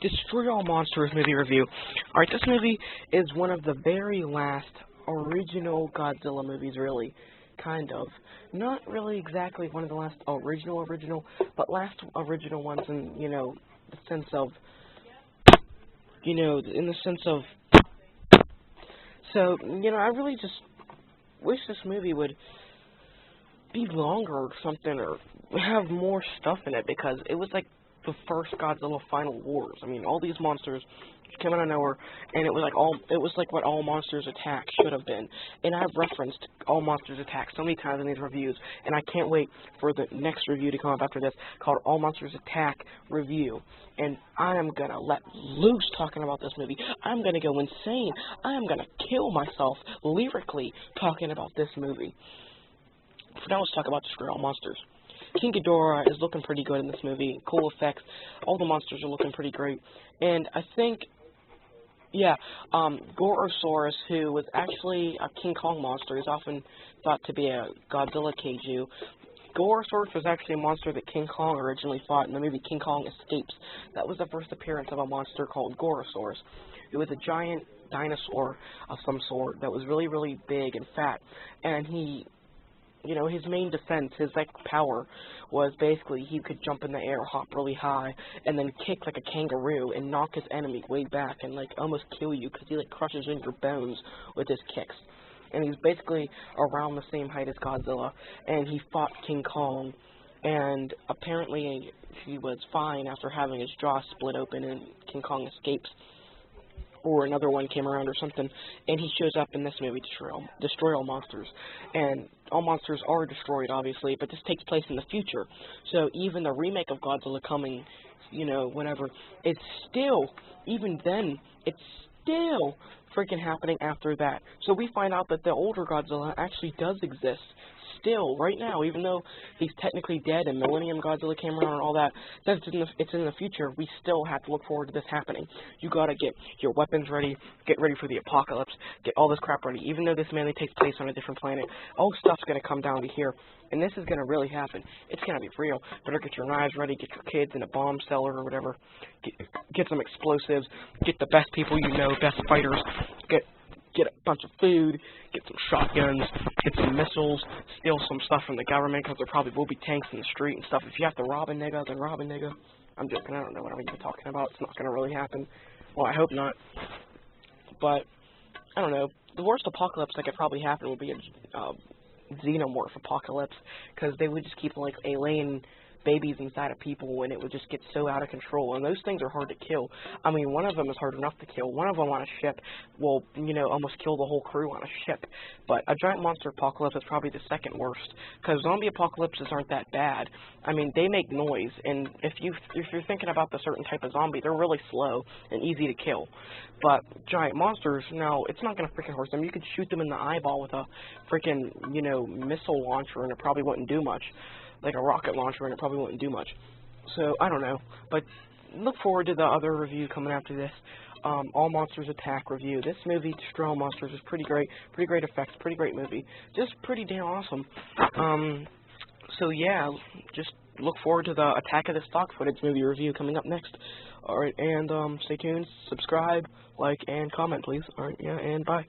Destroy All Monsters movie review. Alright, this movie is one of the very last original Godzilla movies, really. Kind of. Not really exactly one of the last original, but last original ones in, the sense of, so, I really just wish this movie would be longer or something, or have more stuff in it, because it was like the first Godzilla Final Wars. I mean, all these monsters came out of nowhere, and it was like what All Monsters Attack should have been. And I've referenced All Monsters Attack so many times in these reviews, and I can't wait for the next review to come up after this, called All Monsters Attack Review. And I am gonna let loose talking about this movie. I'm gonna go insane. I am gonna kill myself lyrically talking about this movie. For now, let's talk about Destroy All Monsters. King Ghidorah is looking pretty good in this movie. Cool effects. All the monsters are looking pretty great. And I think, Gorosaurus, who was actually a King Kong monster, is often thought to be a Godzilla kaiju. Gorosaurus was actually a monster that King Kong originally fought in the movie King Kong Escapes. That was the first appearance of a monster called Gorosaurus. It was a giant dinosaur of some sort that was really, really big and fat. And he... his main defense, his, power, was basically he could jump in the air, hop really high, and then kick like a kangaroo and knock his enemy way back and, almost kill you because he, crushes in your bones with his kicks. And he's basically around the same height as Godzilla, and he fought King Kong, and apparently he was fine after having his jaw split open in King Kong Escapes. Or another one came around or something, and he shows up in this movie, Destroy All Monsters. And all monsters are destroyed, obviously, but this takes place in the future. So even the remake of Godzilla coming, whenever, it's still, even then, it's still freaking happening after that. So we find out that the older Godzilla actually does exist. Still, right now, even though he's technically dead and Millennium Godzilla came around and all that, it's in the future, we still have to look forward to this happening. You gotta get your weapons ready, get ready for the apocalypse, get all this crap ready. Even though this mainly takes place on a different planet, all stuff's gonna come down to here, and this is gonna really happen. It's gonna be real. Better get your knives ready, get your kids in a bomb cellar or whatever, get some explosives, get the best people best fighters, get a bunch of food, get some shotguns, get some missiles, steal some stuff from the government, because there probably will be tanks in the street and stuff. If you have to rob a nigga, then rob a nigga. I'm joking, I don't know what I'm even talking about. It's not going to really happen. Well, I hope not. But, I don't know. The worst apocalypse that could probably happen would be a xenomorph apocalypse, because they would just keep, laying babies inside of people, and it would just get so out of control. And those things are hard to kill. I mean, one of them is hard enough to kill. One of them on a ship will, almost kill the whole crew on a ship. But a giant monster apocalypse is probably the second worst, because zombie apocalypses aren't that bad. I mean, they make noise, and if you're thinking about the certain type of zombie, they're really slow and easy to kill. But giant monsters, no, it's not going to freaking hurt them. You could shoot them in the eyeball with a freaking, missile launcher, and it probably wouldn't do much. Like a rocket launcher, and it probably wouldn't do much. So, I don't know. But look forward to the other review coming after this. All Monsters Attack review. This movie, Destroy All Monsters, is pretty great. Pretty great effects. Pretty great movie. Just pretty damn awesome. So, yeah, just look forward to the Attack of the Stock Footage movie review coming up next. Alright, and stay tuned, subscribe, like, and comment, please. Alright, yeah, and bye.